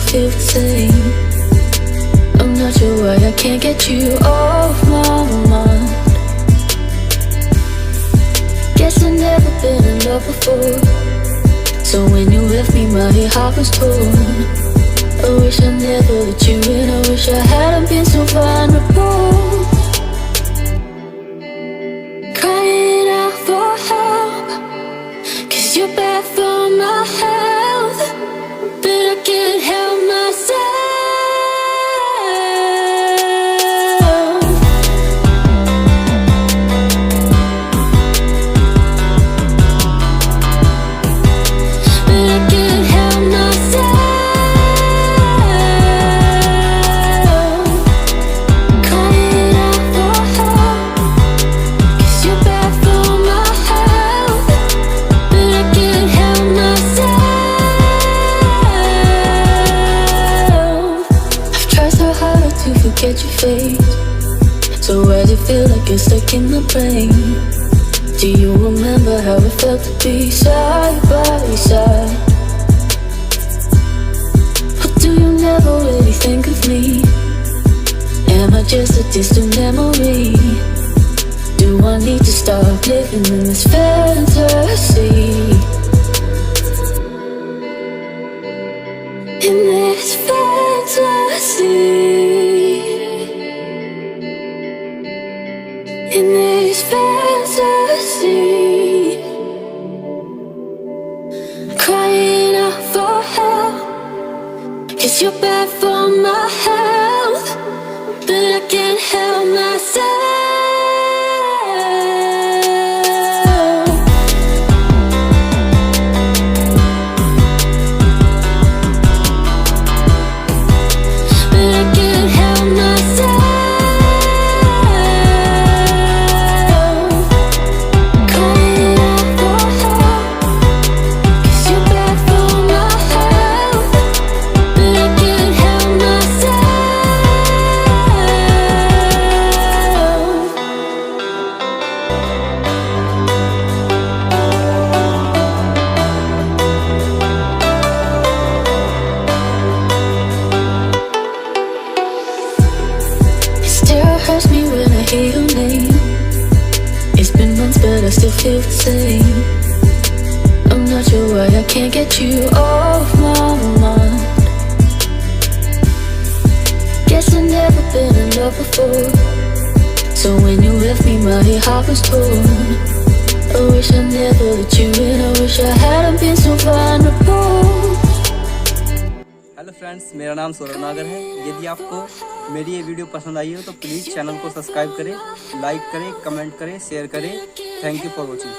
feel the same. I'm not sure why I can't get you off my mind. Guess I've never been in love before, so when you left me my heart was torn. I wish I never let you in, I wish I hadn't been so vulnerable. Crying out for help, 'cause you're bad for my health, but I can't help myself. But I can't help myself. Crying out for help, 'cause you're bad for my health, but I can't help myself. I've tried so hard to forget your face, so why does it feel like you're stuck in my brain? Do you remember how it felt to be side by side? Or do you never really think of me? Am I just a distant memory? Do I need to stop living in this fantasy? In this fantasy, in this fantasy, crying out for help, 'cause you're bad for my health, but I can't help myself. But I can't help myself. Crying out for help, 'cause you're bad for my health, but I can't help myself. It still hurts me when I hear your name. It's been months but I still feel the same. I'm not sure why I can't get you off my mind. Guess I've never been in love before, so when you left me my heart was torn. I wish I never let you in, I wish I hadn't been so vulnerable. Hello friends, मेरा नाम सौरभ नागर है। यदि आपको मेरी ये video पसंद आई हो तो प्लीज़ चैनल को सब्सक्राइब करें, लाइक करें, कमेंट करें, शेयर करें। Thank you for watching.